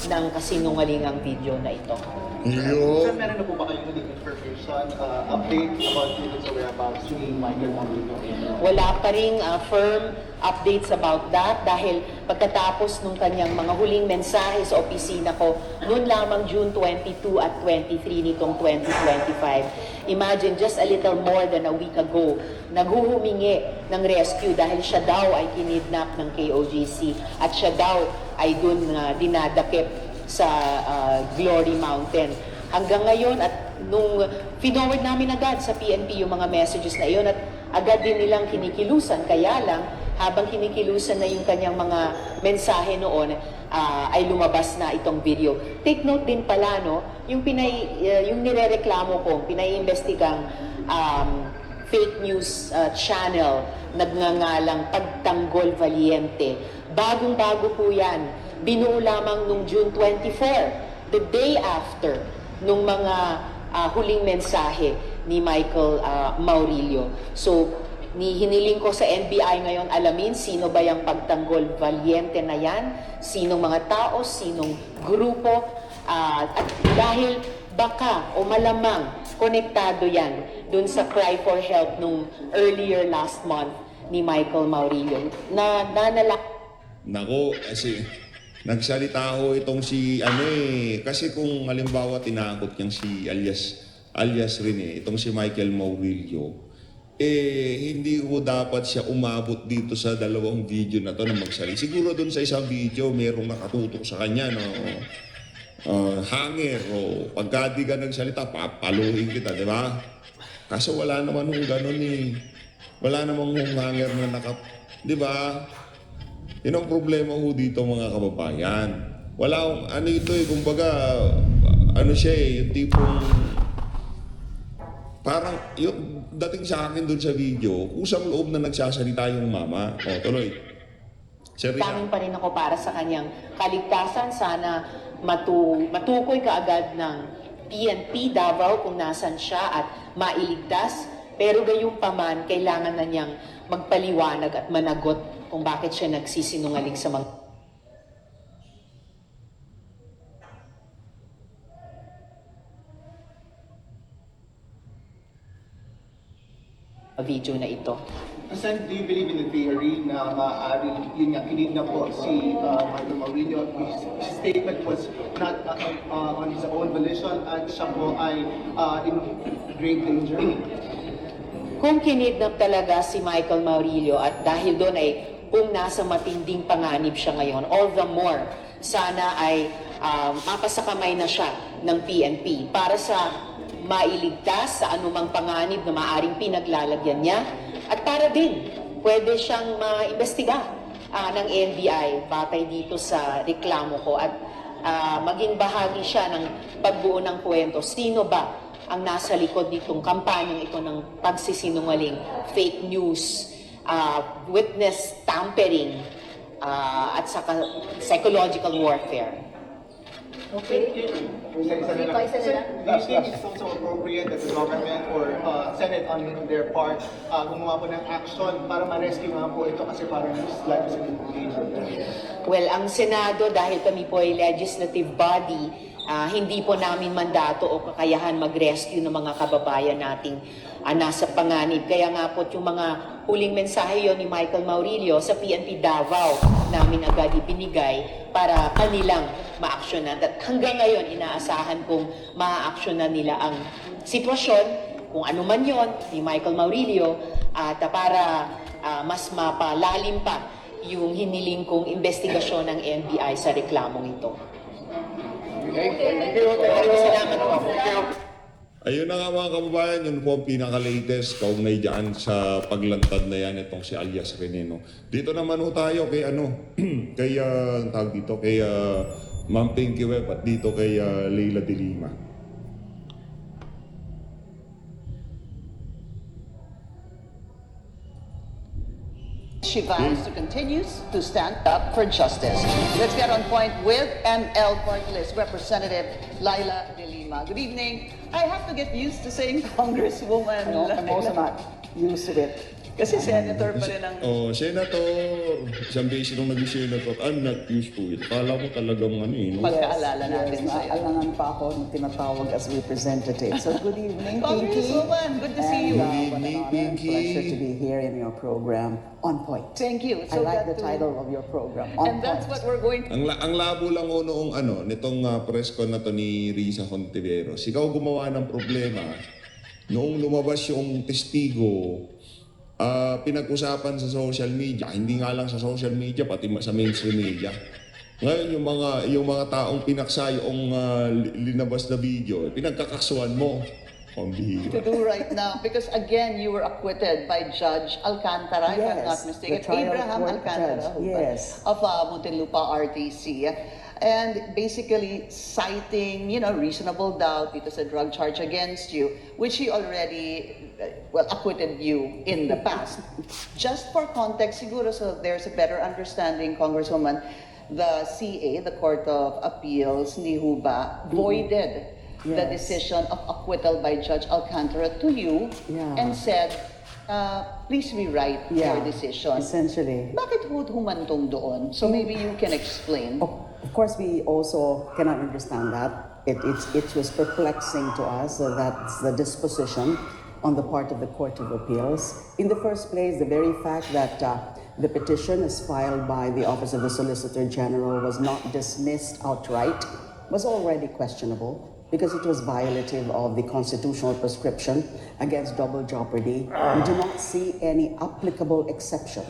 ng kasinungalingang video na ito. Sir, meron na po ba kayong ulit information, update about dito sa whereabouts ni Michael Maurino? Wala pa ring firm updates about that dahil pagkatapos nung kanyang mga huling mensahe sa opisina ko noon lamang June 22 at 23 nitong 2025. Imagine, just a little more than a week ago, naghuhumingi ng rescue dahil siya daw ay kinidnap ng KOJC at siya daw ay dun dinadakip sa Glory Mountain. Hanggang ngayon at nung forward namin agad sa PNP yung mga messages na iyon at agad din nilang kinikilusan, kaya lang habang kinikilusan na yung kanyang mga mensahe noon ay lumabas na itong video. Take note din pala, no, yung nirereklamo ko, pinaiimbestigang fake news channel nagngangalang Pagtanggol Valiente. Bagong-bago po yan. Binuo lamang nung June 24, the day after nung mga huling mensahe ni Michael Maurilio. So, hiniling ko sa NBI ngayon alamin sino ba yung Pagtanggol Valiente na yan, sinong mga tao, sinong grupo, at dahil baka o malamang konektado yan dun sa cry for help nung earlier last month ni Michael Maurilio na Nako, kasi nagsalita ho itong si kasi kung halimbawa tinakot niyang si alias rin itong si Michael Maurilio, hindi ko dapat siya umabot dito sa dalawang video na to na magsalita. Siguro dun sa isang video merong nakatutok sa kanya, no? Hanger o pagka di ka nagsalita, papaluhin kita, di ba? Kaso wala naman hong ganun wala namang hong hanger na di ba? Yun ang problema ho dito mga kababayan. Wala ito kumbaga, siya yung tipong, parang, yung dating sa akin dun sa video, kusang loob na nagsasalita yung mama. O, tuloy. Tanging pa rin ako para sa kanyang kaligtasan. Sana matukoy kaagad ng PNP Davao kung nasan siya at mailigtas. Pero gayunpaman, kailangan na niyang magpaliwanag at managot kung bakit siya nagsisinungaling sa mga video na ito. Sen, do you believe in the theory na maaaring yun nga, kinidnap po si Michael Maurilio? His statement was not on his own volition at siya po ay in great danger? Kung kinidnap talaga si Michael Maurilio at dahil doon ay kung nasa matinding panganib siya ngayon, all the more, sana ay mapasakamay na siya ng PNP para sa mailigtas sa anumang panganib na maaring pinaglalagyan niya at para din pwede siyang maimbestiga ng NBI batay dito sa reklamo ko at maging bahagi siya ng pagbuo ng kwento. Sino ba ang nasa likod nitong kampanyang ito ng pagsisinungaling, fake news, witness tampering, at saka psychological warfare. Okay. Do you think it's also appropriate that the government or Senate on their part gumawa po ng action para ma-rescue nga po ito kasi parang his life is in danger? Well, ang Senado, dahil kami po ay legislative body, hindi po namin mandato o kakayahan mag-rescue ng mga kababayan nating nasa panganib. Kaya nga po yung mga huling mensahe yon ni Michael Maurilio sa PNP Davao namin agad ibinigay para kanilang ma-actionan. At hanggang ngayon, inaasahan kong ma-actionan nila ang sitwasyon, kung ano man yon ni Michael Maurilio, at para mas mapalalim pa yung hiniling kong investigasyon ng NBI sa reklamong ito. Salamat po. Ayun na nga mga kababayan, yun po ang pinaka-latest kaugnay dyan sa paglantad na yan itong si alias Reneno. Dito naman ho tayo kay kay tawag dito, kay Ma'am Pinky Web at dito kay Leila de Lima. She vows to continue to stand up for justice. Let's get on point with ML Party List Representative Laila de Lima. Good evening. I have to get used to saying Congresswoman. No, I'm also not used to it. Kasi senator pa rin ang... Oh, senator. Isang beses nung naging senator, I'm not used to it. Kala ko talagang ano eh. No? Pagkaalala natin yes, sa'yo. naalangan pa ako nung tinatawag as representative. So good evening, Pinky. Congresswoman, good to see you. And, Good what an evening, honor and Pinky. pleasure to be here in your program, On Point. Thank you. I like the that title of your program, On And that's Point. what we're going to... Ang labo lang ko noong nitong press con na to ni Risa Hontiveros. Ikaw gumawa ng problema. Noong lumabas yung testigo, pinag-usapan sa social media, hindi nga lang sa social media, pati sa mainstream media. Ngayon, yung mga taong pinaksa yung linabas na video, pinagkakasuhan mo. to do right now, because again, you were acquitted by Judge Alcantara, if I'm not Yes, mistaken, the trial Abraham court Alcantara, judge, yes. of Muntinlupa RTC, and basically citing, reasonable doubt dito sa drug charge against you, which he already, acquitted you in the past. Just for context, siguro, so there's a better understanding, Congresswoman, the CA, the Court of Appeals, ni Huba, voided the Yes. decision of acquittal by Judge Alcantara to you Yeah. and said, please rewrite Yeah, your decision. essentially. Bakit humantong doon? So maybe you can explain. Of course, we also cannot understand that. It was perplexing to us that's the disposition on the part of the Court of Appeals. In the first place, the very fact that the petition as filed by the Office of the Solicitor General was not dismissed outright was already questionable because it was violative of the constitutional prescription against double jeopardy. We do not see any applicable exception.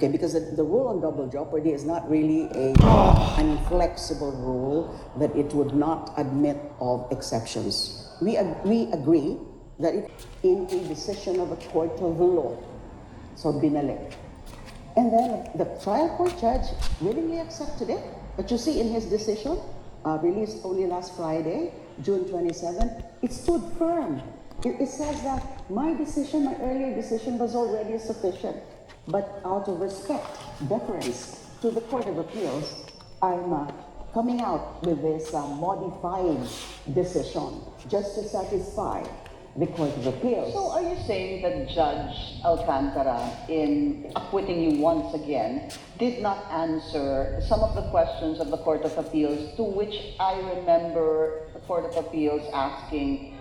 Okay, because the rule on double jeopardy is not really an inflexible rule that it would not admit of exceptions. We agree that in a decision of a court of law, so binalik. And then the trial court judge willingly accepted it. But you see in his decision, released only last Friday, June 27, it stood firm. It says that my earlier decision was already sufficient. But out of respect, deference to the Court of Appeals, I'm coming out with this modified decision just to satisfy the Court of Appeals. So are you saying that Judge Alcantara, in acquitting you once again, did not answer some of the questions of the Court of Appeals, to which I remember the Court of Appeals asking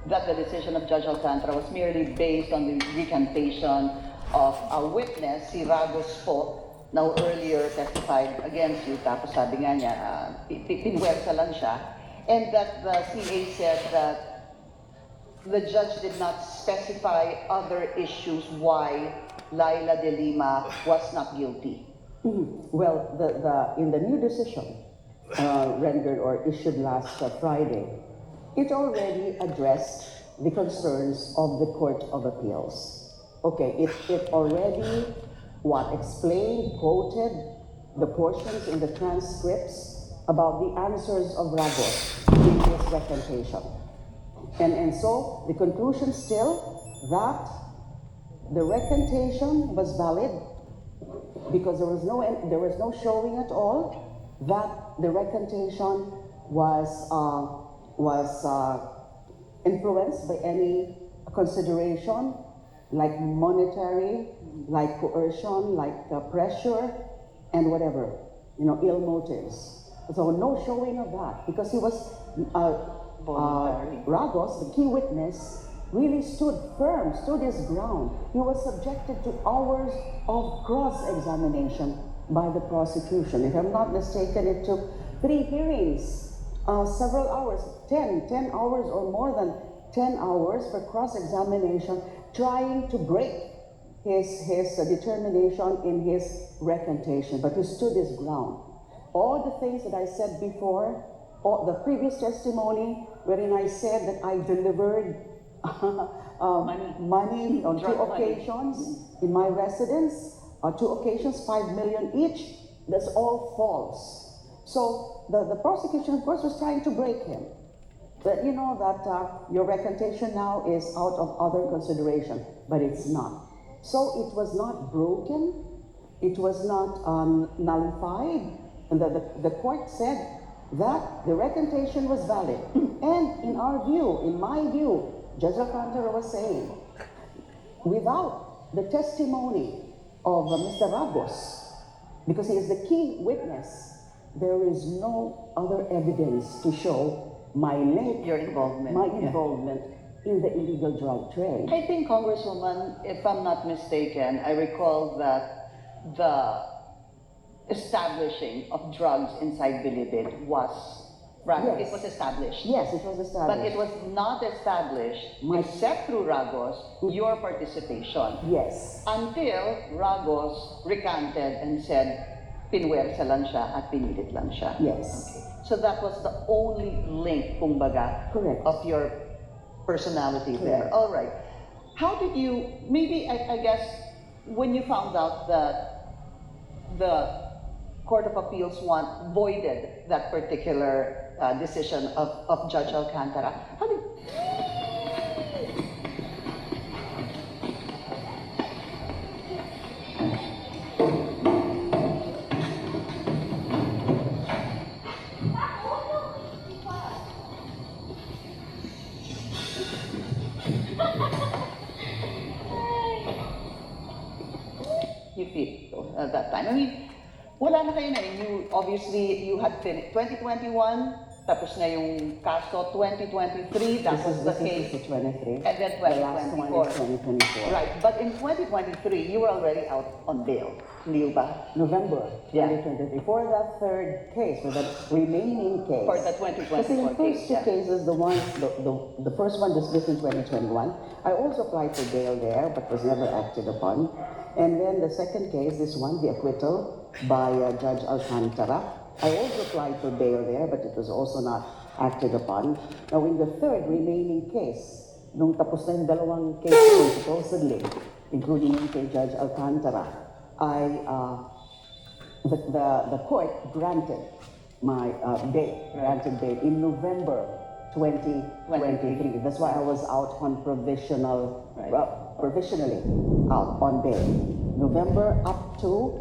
that the decision of Judge Alcantara was merely based on the recantation of a witness, si Ragos po, now earlier testified against you, tapos sabi nga niya, pinwersa lang siya, and that the CA said that the judge did not specify other issues why Laila de Lima was not guilty. Well, in the new decision rendered or issued last Friday, it already addressed the concerns of the Court of Appeals. Okay, it already explained, quoted the portions in the transcripts about the answers of Ragos in his recantation. And so the conclusion still that the recantation was valid because there was no showing at all that the recantation was influenced by any consideration like monetary, like coercion, like pressure, and whatever, ill motives. So no showing of that because he was Ragos, the key witness, really stood firm, stood his ground. He was subjected to hours of cross-examination by the prosecution. If I'm not mistaken, it took 3 hearings, several hours, 10 hours or more than 10 hours for cross-examination, trying to break his determination in his recantation, but he stood his ground. All the things that I said before, the previous testimony, wherein I said that I delivered money on 2 occasions in my residence, 2 occasions, 5 million each, that's all false. So the prosecution, of course, was trying to break him. But you know that your recantation now is out of other consideration, but it's not. So it was not broken, it was not nullified, and the court said that the recantation was valid. And in our view, in my view, Judge Alcantara was saying, without the testimony of Mr. Ragos, because he is the key witness, there is no other evidence to show my link, Your involvement. my Yeah. involvement in the illegal drug trade. I think, Congresswoman, if I'm not mistaken, I recall that the establishing of drugs inside Bilibid was, right, Yes. it was established. Yes, it was established. But it was not established My- except through Ragos, your participation. Yes. Until Ragos recanted and said, pinwersa lang siya at pinilit lang siya. Yes. So that was the only link, kumbaga, Correct. of your personality there. Correct. All right. How did you, maybe, I guess, when you found out that the Court of Appeals voided that particular decision of Judge Alcantara, how did, you feel at that time? I mean, wala na kayo na. You, obviously, you had finished 2021, tapos na yung kaso 2023, that was the This case. is the 23. And then The last one 2024. is 2024. Right, but in 2023, you were already out on bail, hindi ba? November Yeah. 2023 for that third case, for that remaining case. For the 2024 Kasi the first case, two yeah. cases, the first one dismissed in 2021, I also applied for bail there, but was never acted upon. And then the second case, this one, the acquittal by Judge Alcantara, I also applied for bail there, but it was also not acted upon. Now in the third remaining case, nung tapos na yung dalawang case yun, supposedly, including yung kay Judge Alcantara, the court granted my granted bail in November 2023. That's why I was out on provisional, provisionally out on bail. November up to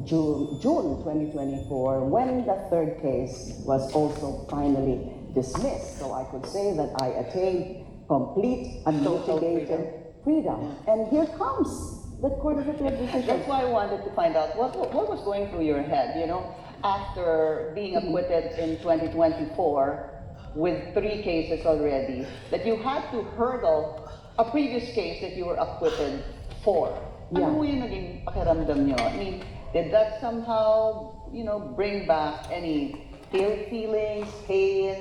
June 2024, when the third case was also finally dismissed. So I could say that I attained complete unmitigated freedom. And here comes the Court of Appeal decision. That's why I wanted to find out what was going through your head, you know, after being acquitted in 2024 with 3 cases already, that you had to hurdle a previous case that you were acquitted for. Yeah. Ano yung naging pakiramdam nyo? I mean, did that somehow, you know, bring back any guilt feelings, pain?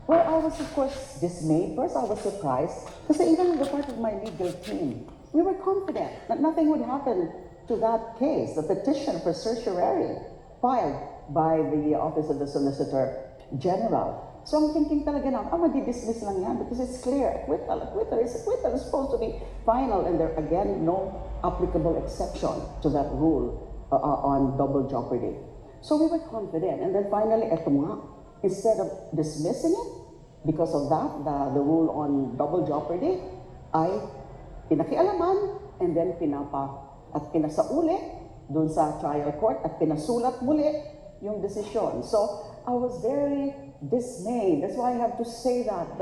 Well, I was of course dismayed. First, I was surprised because even on the part of my legal team, we were confident that nothing would happen to that case, the petition for certiorari filed by the Office of the Solicitor General. So I'm thinking talaga na, madi-dismiss lang yan because it's clear. Acquittal is supposed to be final, and there again no applicable exception to that rule on double jeopardy. So we were confident, and then finally, eto nga, instead of dismissing it because of that, the rule on double jeopardy, ay pinakialaman and then pinasauli dun sa trial court at pinasulat muli yung desisyon. So I was very dismayed. That's why I have to say that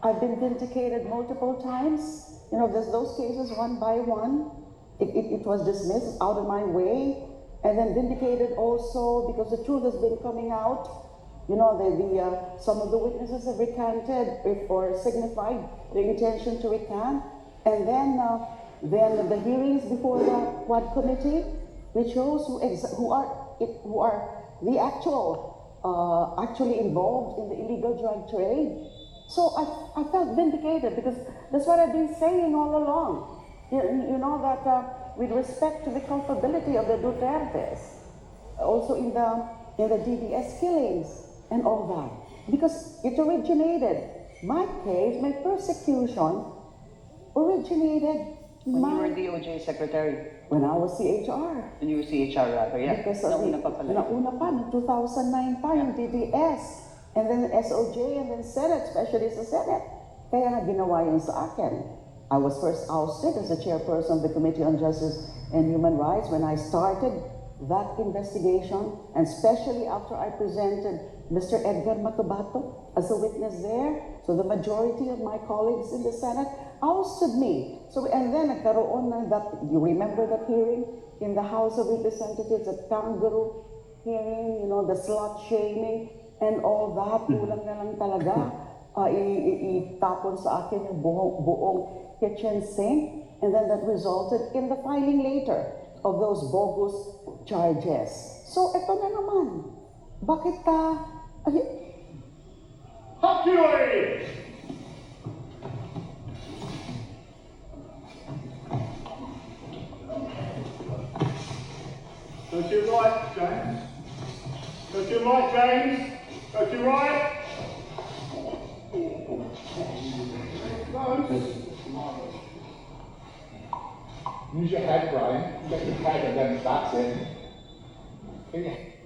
I've been vindicated multiple times. You know, there's those cases one by one. It was dismissed out of my way, and then vindicated also because the truth has been coming out. You know, some of the witnesses have recanted or signified their intention to recant, and then the hearings before the Quad Committee, which shows who are the actually involved in the illegal drug trade. So I felt vindicated because that's what I've been saying all along. You know that with respect to the culpability of the Dutertes, also in the DDS killings and all that, because it originated, my case, my persecution originated When you were DOJ Secretary, when I was CHR. when you were CHR rather, yeah. Because Nauna pa pala. nauna pa, no 2009 pa yung DDS, and then SOJ, and then Senate, especially sa Senate. Kaya nga ginawa yun sa akin. I was first ousted as the chairperson of the Committee on Justice and Human Rights when I started that investigation, and especially after I presented Mr. Edgar Matubato as a witness there, so the majority of my colleagues in the Senate ousted me. So, and then nagkaroon ng that, you remember that hearing in the House of Representatives, that kangaroo hearing, you know, the slut shaming and all that, kulang na lang talaga itapon sa akin yung buong kitchen sink, and then that resulted in the filing later of those bogus charges. So, eto na naman. Bakit Hapjoy! Go to your right, James. Go to your right, James. Go to your right. Use your head, Brian. Get your head and then that's it.